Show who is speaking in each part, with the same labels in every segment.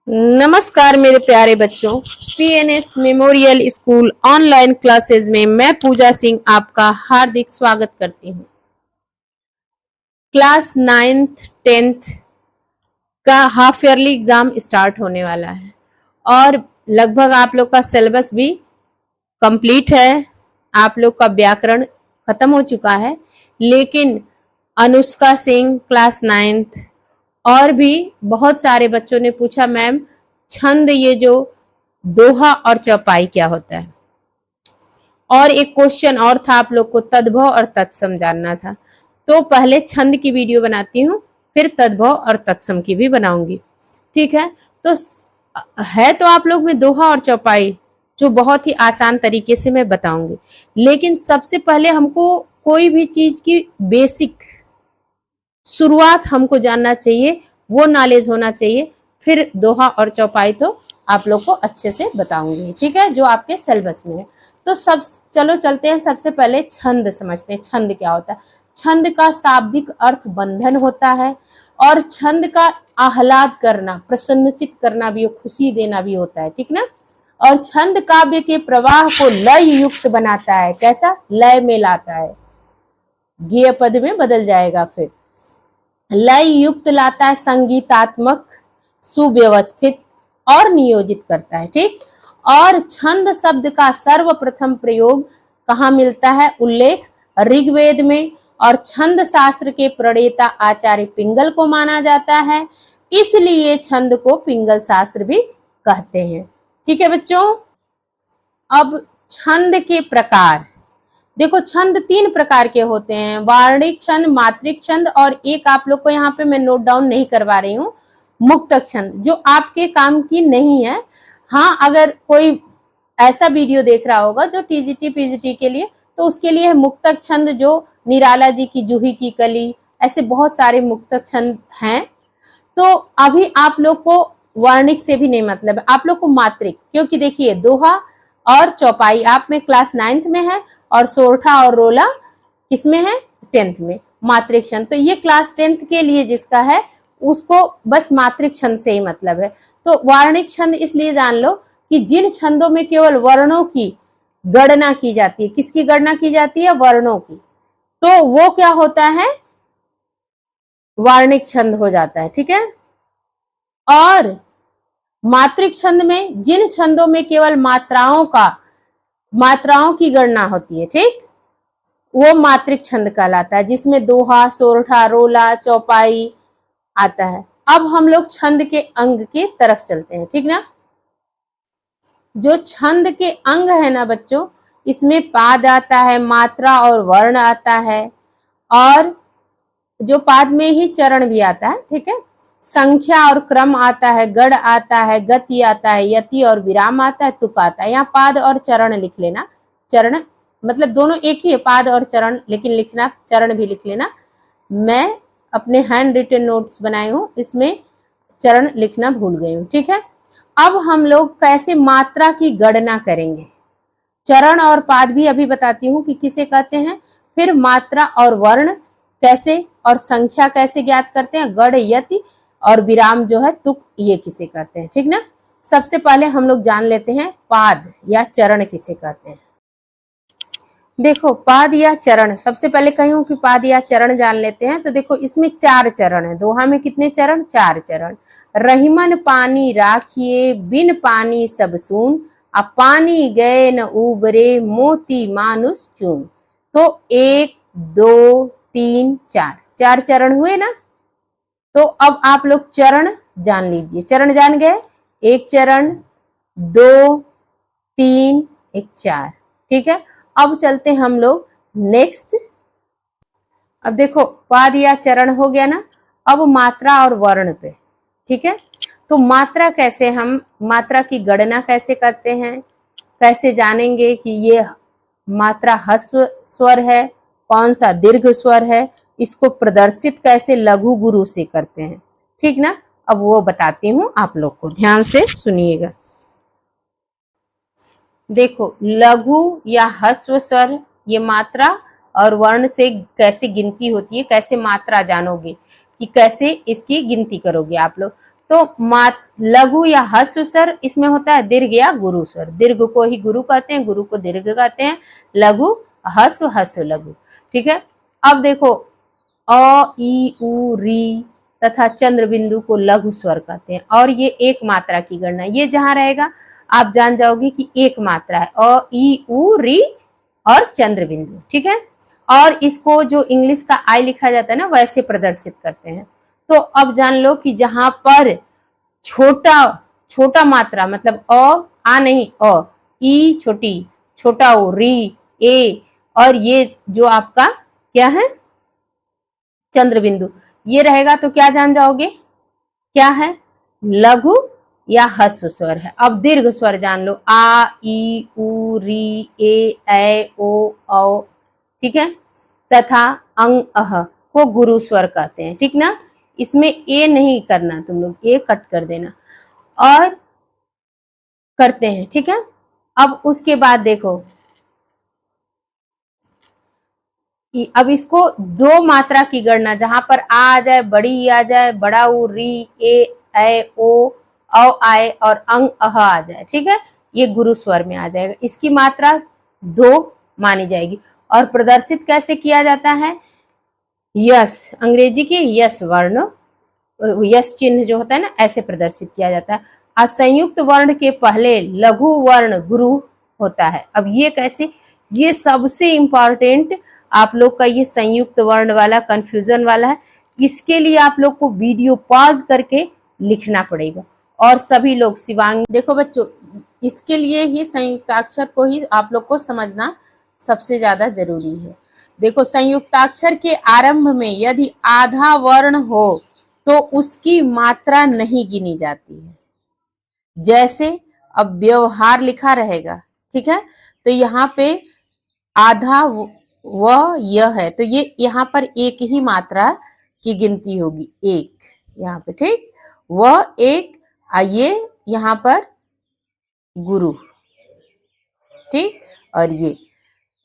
Speaker 1: नमस्कार मेरे प्यारे बच्चों। PNS memorial school online classes में मैं पूजा सिंह आपका हार्दिक स्वागत करती हूँ। क्लास 9th 10th का हाफ ईयरली एग्जाम स्टार्ट होने वाला है और लगभग आप लोग का सिलेबस भी कंप्लीट है। आप लोग का व्याकरण खत्म हो चुका है, लेकिन अनुष्का सिंह क्लास 9th और भी बहुत सारे बच्चों ने पूछा मैम छंद, ये जो दोहा और चौपाई क्या होता है। और एक क्वेश्चन और था, आप लोग को तद्भव और तत्सम जानना था। तो पहले छंद की वीडियो बनाती हूँ, फिर तद्भव और तत्सम की भी बनाऊंगी। ठीक है, तो है तो आप लोग में दोहा और चौपाई, जो बहुत ही आसान तरीके से मैं बताऊंगी। लेकिन सबसे पहले हमको कोई भी चीज की बेसिक शुरुआत हमको जानना चाहिए, वो नॉलेज होना चाहिए, फिर दोहा और चौपाई तो आप लोग को अच्छे से बताऊंगी। ठीक है, जो आपके सिलेबस में है। तो चलो चलते हैं, सबसे पहले छंद समझते हैं। छंद क्या होता है? छंद का शाब्दिक अर्थ बंधन होता है और छंद का आह्लाद करना, प्रसन्नचित करना भी, खुशी देना भी होता है। ठीक ना। और छंद काव्य के प्रवाह को लय युक्त बनाता है। कैसा? लय में लाता है, गेय पद में बदल जाएगा। फिर लय युक्त लाता है, संगीतात्मक, सुव्यवस्थित और नियोजित करता है। ठीक। और छंद शब्द का सर्वप्रथम प्रयोग कहाँ मिलता है? उल्लेख ऋग्वेद में। और छंद शास्त्र के प्रणेता आचार्य पिंगल को माना जाता है, इसलिए छंद को पिंगल शास्त्र भी कहते हैं। ठीक है बच्चों। अब छंद के प्रकार देखो, छंद 3 प्रकार के होते हैं, वार्णिक छंद, मात्रिक छंद और एक आप लोग को यहाँ पे मैं नोट डाउन नहीं करवा रही हूँ, मुक्तक छंद, जो आपके काम की नहीं है। हाँ, अगर कोई ऐसा वीडियो देख रहा होगा जो टीजीटी पीजीटी के लिए, तो उसके लिए है मुक्तक छंद, जो निराला जी की जूही की कली, ऐसे बहुत सारे मुक्तक छंद हैं। तो अभी आप लोग को वर्णिक से भी नहीं मतलब है, आप लोग को मात्रिक, क्योंकि देखिए दोहा और चौपाई आप में क्लास 9th में है और सोरठा और रोला किसमें है? 10th में, मात्रिक छंद। तो ये क्लास 10th के लिए जिसका है उसको बस मात्रिक छंद से ही मतलब है। तो वार्णिक छंद इसलिए जान लो कि जिन छंदों में केवल वर्णों की गणना की जाती है। किसकी गणना की जाती है? वर्णों की। तो वो क्या होता है? वार्णिक छंद हो जाता है। ठीक है। और मात्रिक छंद में जिन छंदों में केवल मात्राओं की गणना होती है, ठीक, वो मात्रिक छंद कहलाता है, जिसमें दोहा, सोरठा, रोला, चौपाई आता है। अब हम लोग छंद के अंग की तरफ चलते हैं। ठीक ना। जो छंद के अंग है ना बच्चों, इसमें पाद आता है, मात्रा और वर्ण आता है, और जो पाद में ही चरण भी आता है। ठीक है। संख्या और क्रम आता है, गढ़ आता है, गति आता है, यति और विराम आता है, तुक आता है। यहाँ पाद और चरण लिख लेना। चरण मतलब दोनों एक ही है, पाद और चरण, लेकिन लिखना चरण भी लिख लेना। मैं अपने हैंड रिटन नोट्स बनाए हूँ, इसमें चरण लिखना भूल गई हूँ। ठीक है। अब हम लोग कैसे मात्रा की गणना करेंगे। चरण और पाद भी अभी बताती हूँ कि किसे कहते हैं। फिर मात्रा और वर्ण कैसे, और संख्या कैसे ज्ञात करते हैं, गढ़, यति और विराम जो है तुक, ये किसे कहते हैं। ठीक ना। सबसे पहले हम लोग जान लेते हैं पाद या चरण किसे कहते हैं। देखो, पाद या चरण, सबसे पहले कही हूं कि पाद या चरण जान लेते हैं। तो देखो, इसमें 4 चरण है। दोहा में कितने चरण? 4 चरण। रहीमन पानी राखिए, बिन पानी सब सून, अब पानी गए न उबरे, मोती मानुष चून। तो 1 2 3 4, 4 चरण हुए ना। तो अब आप लोग चरण जान लीजिए। चरण जान गए, 1 चरण, 2 3 1 4। ठीक है। अब चलते हैं हम लोग नेक्स्ट। अब देखो, पाद या चरण हो गया ना। अब मात्रा और वर्ण पे। ठीक है। तो मात्रा कैसे, हम मात्रा की गणना कैसे करते हैं, कैसे जानेंगे कि ये मात्रा ह्रस्व स्वर है, कौन सा दीर्घ स्वर है, इसको प्रदर्शित कैसे लघु गुरु से करते हैं। ठीक ना। अब वो बताती हूँ आप लोग को, ध्यान से सुनिएगा। देखो, लघु या ह्रस्व स्वर, ये मात्रा और वर्ण से कैसे गिनती होती है, कैसे मात्रा जानोगे कि कैसे इसकी गिनती करोगे आप लोग। तो लघु या ह्रस्व स्वर इसमें होता है दीर्घ या गुरु स्वर। दीर्घ को ही गुरु कहते हैं, गुरु को दीर्घ कहते हैं, लघु ह्रस्व, ह्रस्व लघु। ठीक है। अब देखो अ ई उ री तथा चंद्र बिंदु को लघु स्वर कहते हैं और ये एक मात्रा की गणना। ये जहां रहेगा आप जान जाओगे कि एक मात्रा है, अ ई उ री और चंद्र बिंदु। ठीक है। और इसको जो इंग्लिश का आई लिखा जाता है ना वैसे प्रदर्शित करते हैं। तो अब जान लो कि जहां पर छोटा मात्रा मतलब आ नहीं, ई छोटी, छोटा ओ, री, ए और ये जो आपका क्या है चंद्र बिंदु, ये रहेगा तो क्या जान जाओगे क्या है, लघु या ह्रस्व स्वर है। अब दीर्घ स्वर जान लो, आ ई उ री ए ओ औ। ठीक है। तथा अंग अह को गुरु स्वर कहते हैं। ठीक ना। इसमें ए नहीं करना, तुम लोग ए कट कर देना और करते हैं। ठीक है। अब उसके बाद देखो अब इसको दो मात्रा की गणना, जहां पर आ जाए, बड़ी आ जाए, बड़ा उ री ए ओ आए और अंग अह आ जाए। ठीक है। ये गुरु स्वर में आ जाएगा। इसकी मात्रा 2 मानी जाएगी। और प्रदर्शित कैसे किया जाता है, यस, अंग्रेजी के यस वर्ण, यस चिन्ह जो होता है ना ऐसे प्रदर्शित किया जाता है। असंयुक्त वर्ण के पहले लघु वर्ण गुरु होता है। अब ये कैसे, ये सबसे इंपॉर्टेंट आप लोग का ये संयुक्त वर्ण वाला कंफ्यूजन वाला है। इसके लिए आप लोग को वीडियो पॉज करके लिखना पड़ेगा और सभी लोग शिवांग देखो बच्चों, इसके लिए ही संयुक्ताक्षर को ही आप लोग को समझना सबसे ज्यादा जरूरी है। देखो संयुक्ताक्षर के आरंभ में यदि आधा वर्ण हो तो उसकी मात्रा नहीं गिनी जाती है। जैसे अब व्यवहार लिखा रहेगा। ठीक है। तो यहाँ पे आधा व यह है तो ये यहाँ पर एक ही मात्रा की गिनती होगी, एक यहाँ पे। ठीक। वह एक, ये यहाँ पर गुरु। ठीक। और ये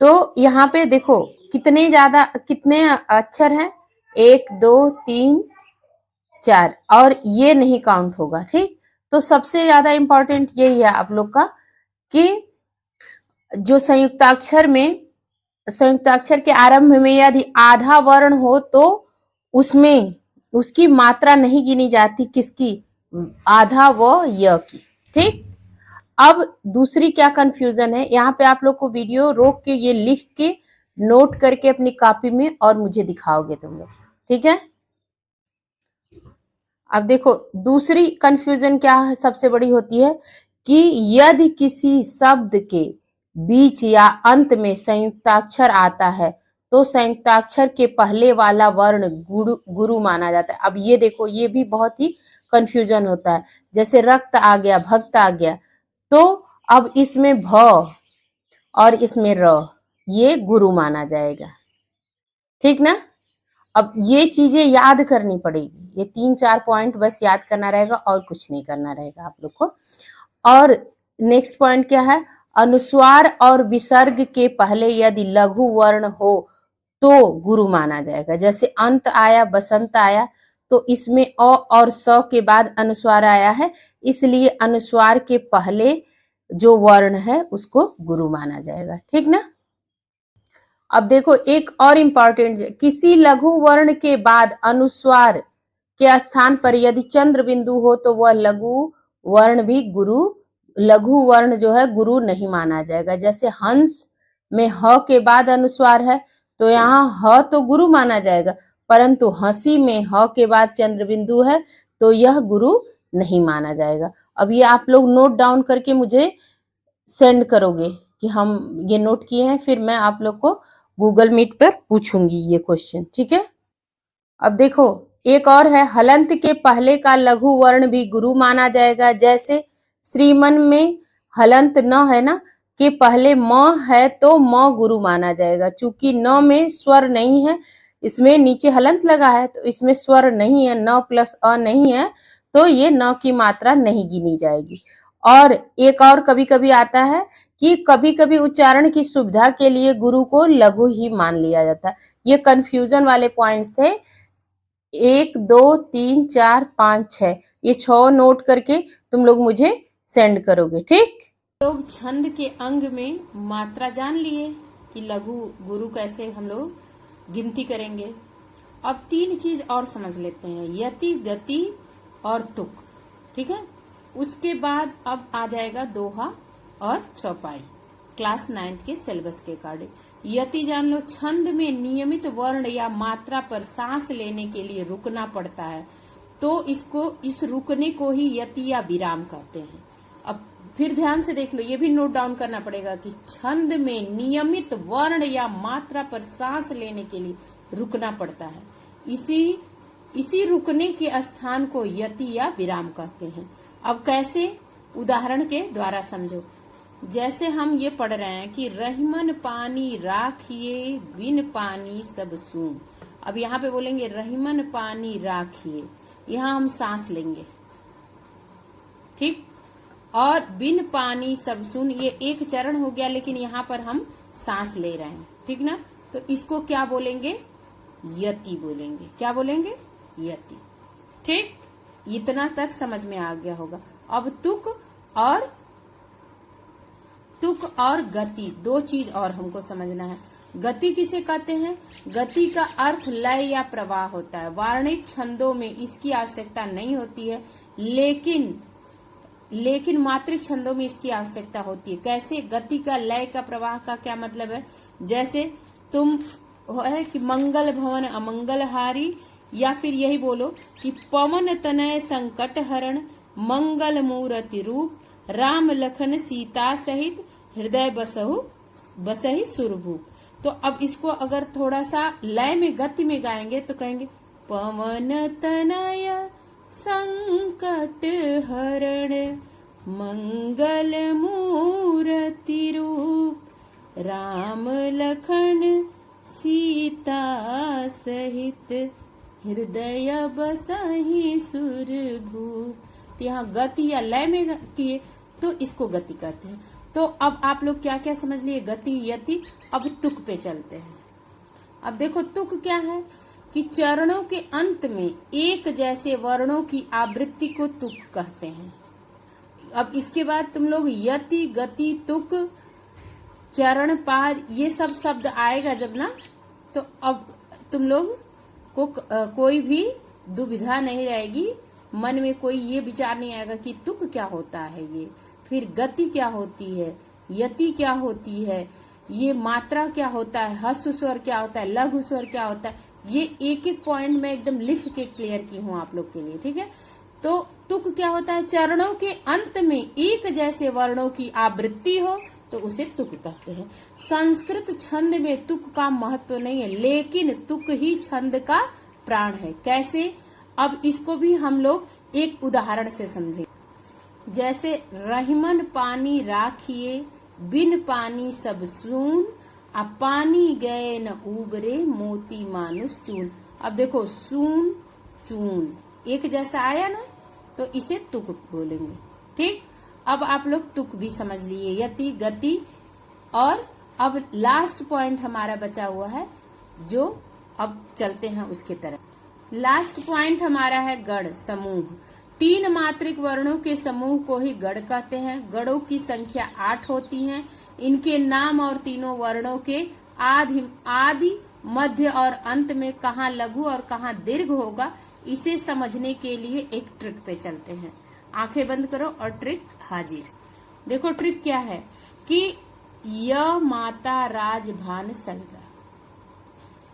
Speaker 1: तो यहाँ पे देखो कितने अक्षर हैं, 1 2 3 4 और ये नहीं काउंट होगा। ठीक। तो सबसे ज्यादा इंपॉर्टेंट यही है आप लोग का कि जो संयुक्ताक्षर के आरंभ में यदि आधा वर्ण हो तो उसमें उसकी मात्रा नहीं गिनी जाती, किसकी, आधा व य की। ठीक। अब दूसरी क्या कंफ्यूजन है, यहाँ पे आप लोग को वीडियो रोक के ये लिख के नोट करके अपनी कॉपी में और मुझे दिखाओगे तुम लोग। ठीक है। अब देखो दूसरी कंफ्यूजन क्या है, सबसे बड़ी होती है कि यदि किसी शब्द के बीच या अंत में संयुक्ताक्षर आता है तो संयुक्ताक्षर के पहले वाला वर्ण गुरु माना जाता है। अब ये देखो ये भी बहुत ही कंफ्यूजन होता है। जैसे रक्त आ गया, भक्त आ गया, तो अब इसमें भ और इसमें र, ये गुरु माना जाएगा। ठीक ना। अब ये चीजें याद करनी पड़ेगी, ये 3-4 पॉइंट बस याद करना रहेगा और कुछ नहीं करना रहेगा आप लोग को। और नेक्स्ट पॉइंट क्या है, अनुस्वार और विसर्ग के पहले यदि लघु वर्ण हो तो गुरु माना जाएगा। जैसे अंत आया, बसंत आया, तो इसमें अ और स के बाद अनुस्वार आया है, इसलिए अनुस्वार के पहले जो वर्ण है उसको गुरु माना जाएगा। ठीक ना। अब देखो एक और इंपॉर्टेंट, किसी लघु वर्ण के बाद अनुस्वार के स्थान पर यदि चंद्र बिंदु हो तो वह लघु वर्ण भी लघु वर्ण जो है गुरु नहीं माना जाएगा। जैसे हंस में ह के बाद अनुस्वार है तो यहाँ ह तो गुरु माना जाएगा, परंतु हंसी में ह के बाद चंद्र बिंदु है तो यह गुरु नहीं माना जाएगा। अब ये आप लोग नोट डाउन करके मुझे सेंड करोगे कि हम ये नोट किए हैं, फिर मैं आप लोग को गूगल मीट पर पूछूंगी ये क्वेश्चन। ठीक है। अब देखो एक और है, हलंत के पहले का लघु वर्ण भी गुरु माना जाएगा। जैसे श्रीमन में हलंत न है ना, के पहले म है तो म गुरु माना जाएगा। चूंकि न में स्वर नहीं है, इसमें नीचे हलंत लगा है तो इसमें स्वर नहीं है, न प्लस अ नहीं है, तो ये न की मात्रा नहीं गिनी जाएगी। और एक और कभी कभी आता है कि कभी कभी उच्चारण की सुविधा के लिए गुरु को लघु ही मान लिया जाता है। ये कंफ्यूजन वाले पॉइंट्स थे 1 2 3 4 5 6, ये 6 नोट करके तुम लोग मुझे सेंड करोगे, ठीक। लोग छंद के अंग में मात्रा जान लिए कि लघु गुरु कैसे हम लोग गिनती करेंगे। अब 3 चीज और समझ लेते हैं, यति, गति और तुक, ठीक है। उसके बाद अब आ जाएगा दोहा और चौपाई, क्लास 9th के सिलेबस के अकॉर्डिंग। यति जान लो, छंद में नियमित वर्ण या मात्रा पर सांस लेने के लिए रुकना पड़ता है, तो इस रुकने को ही यति या विराम कहते हैं। अब फिर ध्यान से देख लो, ये भी नोट डाउन करना पड़ेगा कि छंद में नियमित वर्ण या मात्रा पर सांस लेने के लिए रुकना पड़ता है, इसी रुकने के स्थान को यति या विराम कहते हैं। अब कैसे, उदाहरण के द्वारा समझो। जैसे हम ये पढ़ रहे हैं कि रहीमन पानी राखिए, बिन पानी सब सून। अब यहाँ पे बोलेंगे रहीमन पानी राखिए, यहाँ हम सांस लेंगे, ठीक। और बिन पानी सब सून, ये एक चरण हो गया, लेकिन यहाँ पर हम सांस ले रहे हैं, ठीक ना। तो इसको क्या बोलेंगे, यति बोलेंगे। क्या बोलेंगे, यति, ठीक। इतना तक समझ में आ गया होगा। अब तुक और गति, 2 चीज और हमको समझना है। गति किसे कहते हैं, गति का अर्थ लय या प्रवाह होता है। वार्णिक छंदों में इसकी आवश्यकता नहीं होती है, लेकिन मात्रिक छंदों में इसकी आवश्यकता होती है। कैसे, गति का लय का प्रवाह का क्या मतलब है, जैसे तुम है कि मंगल भवन अमंगल हारी, या फिर यही बोलो कि पवन तनय संकट हरण, मंगल मूर्ति रूप, राम लखन सीता सहित, हृदय बसहि सुरभूप। तो अब इसको अगर थोड़ा सा लय में गति में गाएंगे तो कहेंगे पवन तनय संकट हरण, मंगल मूर्ति रूप, राम लखन सीता सहित, हृदय बसहि सुरभूप। तो यहाँ गति या लय में किए तो इसको गति कहते हैं। तो अब आप लोग क्या क्या समझ लिए, गति, यति। अब तुक पे चलते हैं। अब देखो तुक क्या है कि चरणों के अंत में एक जैसे वर्णों की आवृत्ति को तुक कहते हैं। अब इसके बाद तुम लोग यति, गति, तुक, चरण, पाद, ये सब शब्द आएगा जब ना, तो अब तुम लोग को कोई भी दुविधा नहीं रहेगी, मन में कोई ये विचार नहीं आएगा कि तुक क्या होता है, ये फिर गति क्या होती है, यति क्या होती है, ये मात्रा क्या होता है, ह्रस्व स्वर क्या होता है, लघु स्वर क्या होता है। ये एक एक पॉइंट में एकदम लिख के क्लियर की हूँ आप लोग के लिए, ठीक है। तो तुक क्या होता है, चरणों के अंत में एक जैसे वर्णों की आवृत्ति हो तो उसे तुक कहते हैं। संस्कृत छंद में तुक का महत्व नहीं है, लेकिन तुक ही छंद का प्राण है। कैसे, अब इसको भी हम लोग एक उदाहरण से समझें। जैसे रहीमन पानी राखिए, बिन पानी सब सून, अब पानी गए न उबरे, मोती मानुष चून। अब देखो सून चून एक जैसा आया ना, तो इसे तुक बोलेंगे, ठीक। अब आप लोग तुक भी समझ लिए, यति, गति। और अब लास्ट पॉइंट हमारा बचा हुआ है, जो अब चलते हैं उसके तरफ। लास्ट पॉइंट हमारा है गढ़, समूह। 3 मात्रिक वर्णों के समूह को ही गढ़ कहते हैं। गढ़ों की संख्या 8 होती है। इनके नाम और तीनों वर्णों के आदि, मध्य और अंत में कहाँ लघु और कहाँ दीर्घ होगा, इसे समझने के लिए एक ट्रिक पे चलते हैं। आंखें बंद करो और ट्रिक हाजिर। देखो ट्रिक क्या है कि य माता राजभान सलगा,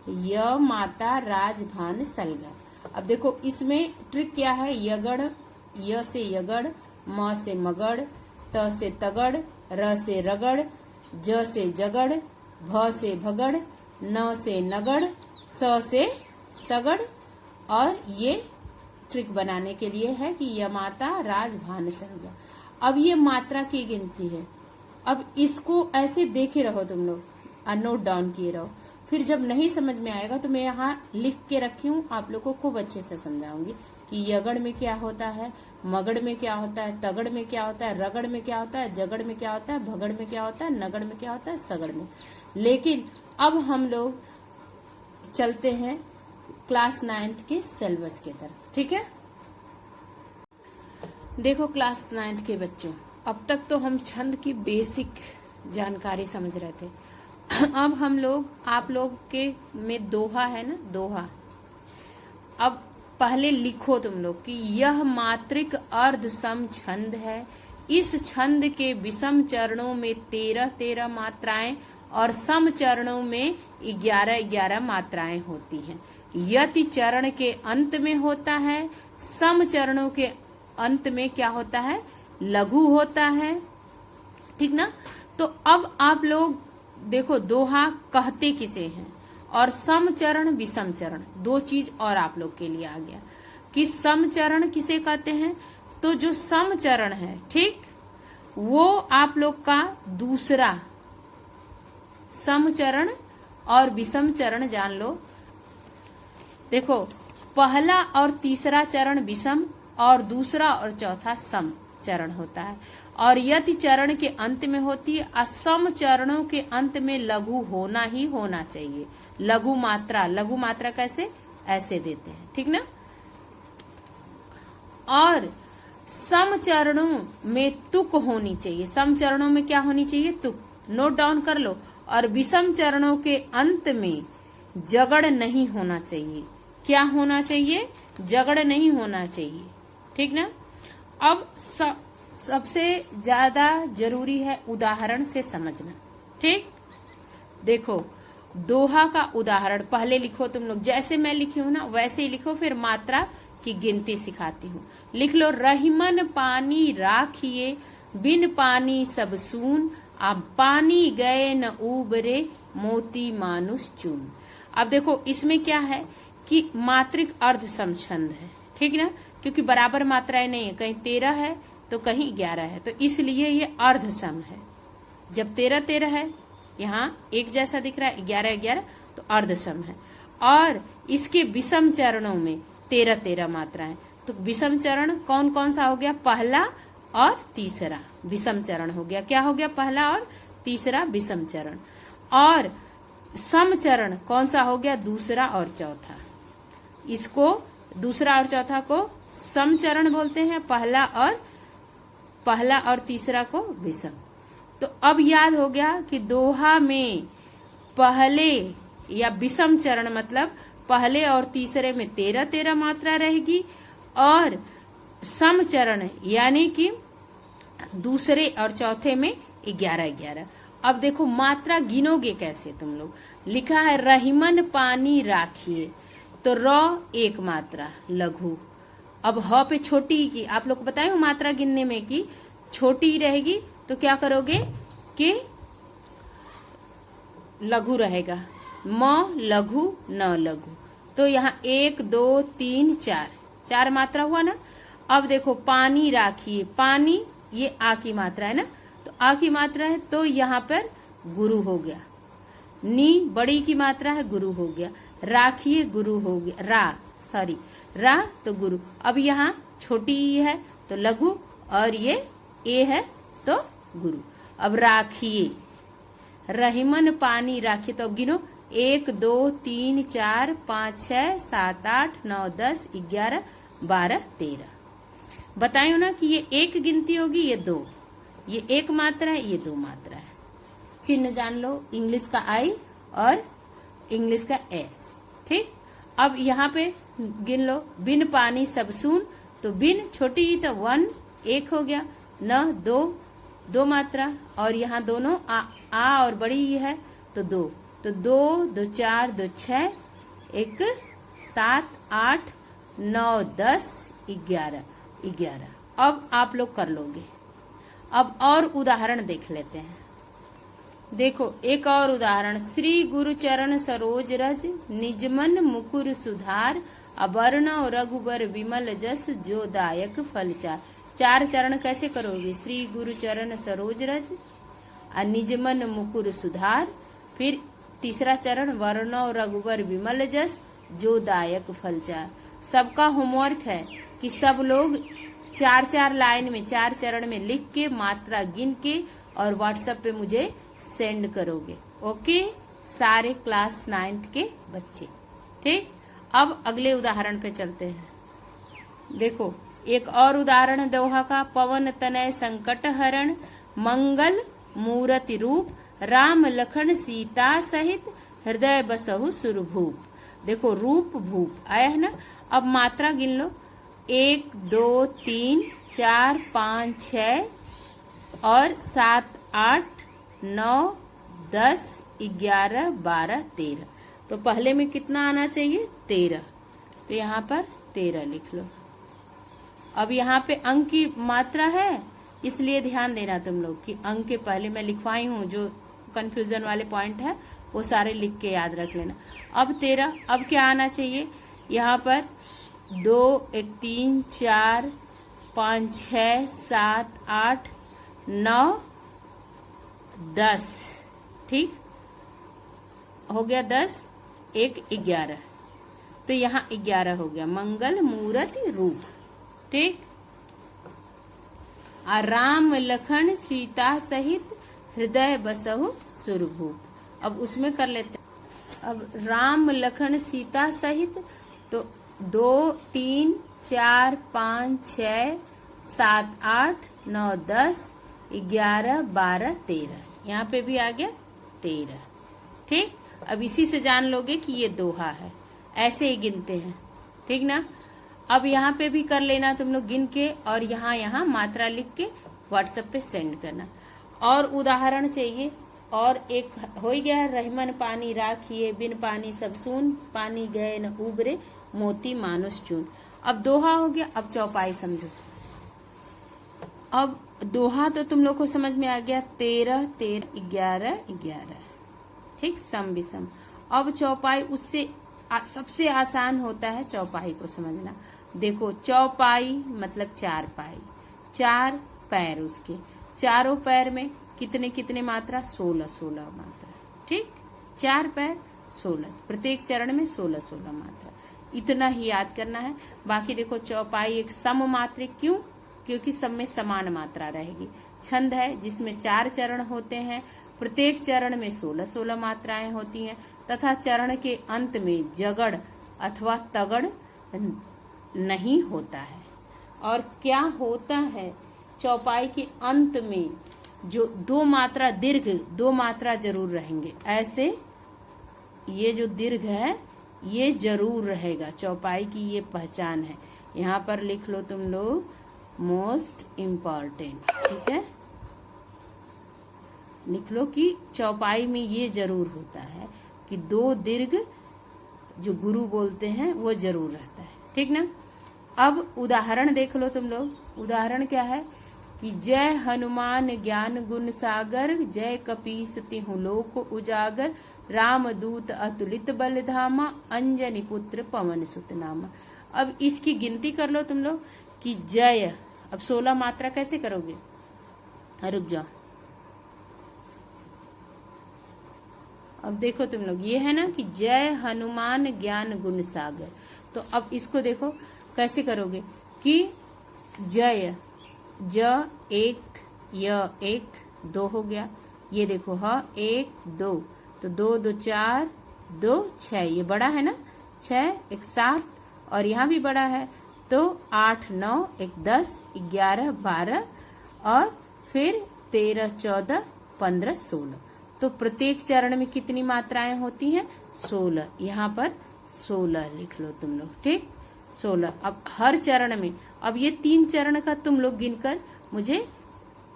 Speaker 1: य माता राजभान सलगा। अब देखो इसमें ट्रिक क्या है, यगड़, य से यगड़, म से मगड़, त से तगड़, र से रगड़, ज से जगड़, भ से भगड़, न से नगड़, स से सगड़। और ये ट्रिक बनाने के लिए है कि यमाता राजभान सलगा। अब ये मात्रा की गिनती है। अब इसको ऐसे देखे रहो तुम लोग, नोट डाउन किए रहो। फिर जब नहीं समझ में आएगा तो मैं यहाँ लिख के रखी हूँ, आप लोगों को खूब अच्छे से समझाऊंगी कि यगड़ में क्या होता है, मगड़ में क्या होता है, तगड़ में क्या होता है, रगड़ में क्या होता है, जगड़ में क्या होता है, भगड़ में क्या होता है, नगड़ में क्या होता है, सगड़ में। लेकिन अब हम लोग चलते हैं क्लास 9th के सिलेबस की तरफ। ठीक है, देखो क्लास 9th के बच्चों, अब तक तो हम छंद की बेसिक जानकारी समझ रहे थे। अब हम लोग, आप लोग के में दोहा है ना, दोहा, अब पहले लिखो तुम लोग कि यह मात्रिक अर्ध सम छंद है। इस छंद के विषम चरणों में 13-13 मात्राएं और सम चरणों में 11-11 मात्राएं होती हैं। यति चरण के अंत में होता है, सम चरणों के अंत में क्या होता है, लघु होता है। ठीक ना। तो अब आप लोग देखो दोहा कहते किसे हैं, और सम चरण विषम चरण, दो चीज और आप लोग के लिए आ गया कि सम चरण किसे कहते हैं। तो जो सम चरण है, ठीक, वो आप लोग का दूसरा, सम चरण और विषम चरण जान लो। देखो पहला और तीसरा चरण विषम और दूसरा और चौथा सम चरण होता है, और यति चरण के अंत में होती है। असम चरणों के अंत में लघु होना ही होना चाहिए। लघु मात्रा, लघु मात्रा कैसे, ऐसे देते हैं, ठीक ना। और सम चरणों में तुक होनी चाहिए। सम चरणों में क्या होनी चाहिए, तुक, नोट डाउन कर लो। और विषम चरणों के अंत में जगड़ नहीं होना चाहिए। क्या होना चाहिए, जगड़ नहीं होना चाहिए, ठीक ना। अब सबसे ज्यादा जरूरी है उदाहरण से समझना। ठीक, देखो दोहा का उदाहरण पहले लिखो तुम लोग, जैसे मैं लिखी हूं ना वैसे ही लिखो, फिर मात्रा की गिनती सिखाती हूँ। लिख लो, रहीमन पानी राखिए, बिन पानी सब सून, अब पानी गए न उबरे, मोती मानुष चून। अब देखो इसमें क्या है कि मात्रिक अर्ध सम छंद है, ठीक ना, क्योंकि बराबर मात्राएं नहीं है, कहीं 13 है तो कहीं 11 है, तो इसलिए ये अर्ध सम है। जब 13-13 है, यहाँ एक जैसा दिख रहा है, 11-11, तो अर्ध सम है। और इसके विषम चरणों में 13-13 मात्राएं, तो विषम चरण कौन कौन सा हो गया, पहला और तीसरा विषम चरण हो गया। क्या हो गया, पहला और तीसरा विषम चरण। और सम चरण कौन सा हो गया, दूसरा और चौथा। इसको दूसरा और चौथा को सम चरण बोलते हैं, पहला और तीसरा को विषम। तो अब याद हो गया कि दोहा में पहले या विषम चरण मतलब पहले और तीसरे में 13-13 मात्रा रहेगी, और सम चरण यानी कि दूसरे और चौथे में 11-11। अब देखो मात्रा गिनोगे कैसे तुम लोग। लिखा है रहीमन पानी राखिए, तो र एक मात्रा लघु। अब ह पे छोटी की, आप लोग को बताए हो मात्रा गिनने में कि छोटी रहेगी तो क्या करोगे कि लघु रहेगा, म लघु न लघु। तो यहाँ 1 2 3 4 4 मात्रा हुआ ना। अब देखो पानी राखिए, पानी ये आ की मात्रा है ना, तो आ की मात्रा है तो यहाँ पर गुरु हो गया। नी बड़ी की मात्रा है, गुरु हो गया। राखिए गुरु हो गया, रा तो गुरु। अब यहाँ छोटी ई है तो लघु, और ये ए है तो गुरु। अब राखिए, रहीमन पानी राखिए, तो अब गिनो 1 2 3 4 5 6 7 8 9 10 11 12 13। बतायो ना कि ये एक गिनती होगी, ये 2, ये एक मात्रा है, ये 2 मात्रा है। चिन्ह जान लो, इंग्लिश का आई और इंग्लिश का एस। ठीक, अब यहाँ पे गिन लो, बिन पानी सब सून, तो बिन छोटी ही तो 1 1 हो गया, न 2 मात्रा, और यहाँ दोनों आ और बड़ी ही है तो 2, तो 2 2 4 2 6 1 7 8 9 10 11 11। अब आप लोग कर लोगे। अब और उदाहरण देख लेते हैं। देखो एक और उदाहरण, श्री गुरु चरण सरोज रज, निजमन मुकुर सुधार, अबर्णव रघुबर विमल जस, जो दायक फलचार। 4 चरण कैसे करोगे, श्री गुरु चरण सरोज रज, निजमन मुकुर सुधार, फिर तीसरा चरण वर्णव रघुबर विमल जस, जो दायक फलचार। सबका होमवर्क है कि सब लोग 4-4 लाइन में 4 चरण में लिख के मात्रा गिन के और व्हाट्सएप पे मुझे सेंड करोगे। ओके, सारे क्लास 9th के बच्चे। ठीक, अब अगले उदाहरण पे चलते हैं। देखो एक और उदाहरण है दोहा का। पवन तनय संकट हरण, मंगल मूर्ति रूप, राम लखन सीता सहित, हृदय बसहु सुरभूप। देखो रूप भूप आया है ना। अब मात्रा गिन लो, 1 2 3 4 5 6 और 7 8 9 10 11 12 13। तो पहले में कितना आना चाहिए? 13। तो यहाँ पर 13 लिख लो। अब यहाँ पे अंक की मात्रा है, इसलिए ध्यान देना तुम लोग कि अंक के पहले मैं लिखवाई हूँ। जो कंफ्यूजन वाले पॉइंट है वो सारे लिख के याद रख लेना। अब 13। अब क्या आना चाहिए यहाँ पर? 2 1 3 4 5 6 7 8 9 10। ठीक हो गया 10 1 11। तो यहाँ 11 हो गया। मंगल मूर्ति रूप। ठीक। राम लखन सीता सहित, हृदय बसहु सुरभूप। अब उसमें कर लेते हैं। अब राम लखन सीता सहित, तो 2 3 4 5 6 7 8 9 10 11 12 13। यहाँ पे भी आ गया 13। ठीक। अब इसी से जान लोगे कि ये दोहा है। ऐसे ही गिनते हैं। ठीक ना। अब यहाँ पे भी कर लेना तुम लोग गिन के, और यहाँ मात्रा लिख के व्हाट्सएप पे सेंड करना। और उदाहरण चाहिए। और एक हो ही गया, रहमन पानी राखिए, बिन पानी सब सून, पानी गए न उबरे, मोती मानुष चून। अब दोहा हो गया। अब चौपाई समझो। अब दोहा तो तुम लोग को समझ में आ गया। 13 13 11 11। ठीक। सम विषम। अब चौपाई उससे सबसे आसान होता है चौपाई को समझना। देखो चौपाई मतलब 4 पाई, 4 पैर, उसके चारों पैर में कितने कितने मात्रा? 16 16 मात्रा। ठीक। 4 पैर 16, प्रत्येक चरण में 16 16 मात्रा। इतना ही याद करना है। बाकी देखो चौपाई एक सम मात्रिक। क्यों? क्योंकि सब में समान मात्रा रहेगी। छंद है जिसमें 4 चरण होते हैं, प्रत्येक चरण में 16 16 मात्राएं होती हैं, तथा चरण के अंत में जगड़ अथवा तगड़ नहीं होता है। और क्या होता है? चौपाई के अंत में जो 2 मात्रा दीर्घ 2 मात्रा जरूर रहेंगे। ऐसे ये जो दीर्घ है ये जरूर रहेगा। चौपाई की ये पहचान है। यहाँ पर लिख लो तुम लोग, मोस्ट इम्पॉर्टेंट। ठीक है, लिख लो कि चौपाई में ये जरूर होता है कि 2 दीर्घ जो गुरु बोलते हैं वो जरूर रहता है। ठीक ना। अब उदाहरण देख लो तुम लोग। उदाहरण क्या है कि जय हनुमान ज्ञान गुण सागर, जय कपीस तिहु लोक उजागर, राम दूत अतुलित बल धामा, अंजनी पुत्र पवन सुत नामा। अब इसकी गिनती कर लो तुम लोग कि जय। अब 16 मात्रा कैसे करोगे? रुक जाओ। अब देखो तुम लोग, ये है ना कि जय हनुमान ज्ञान गुण सागर। तो अब इसको देखो कैसे करोगे कि जय, ज 1 य 1 2 हो गया। ये देखो ह 1 2, तो 2 2 4 2 6, ये बड़ा है ना, 6 1 7, और यहाँ भी बड़ा है तो 8 9 1 10 11 12, और फिर 13 14 15 16। तो प्रत्येक चरण में कितनी मात्राएं होती हैं? 16। यहाँ पर 16 लिख लो तुम लोग। ठीक, 16। अब हर चरण में, अब ये 3 चरण का तुम लोग गिनकर मुझे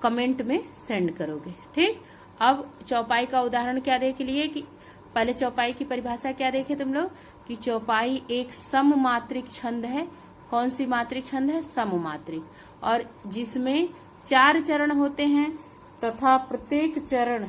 Speaker 1: कमेंट में सेंड करोगे। ठीक। अब चौपाई का उदाहरण क्या देख लिए कि पहले चौपाई की परिभाषा क्या देखे तुम लोग कि चौपाई एक सम मात्रिक छंद है। कौन सी मात्रिक छंद है? सम मात्रिक। और जिसमें 4 चरण होते हैं तथा प्रत्येक चरण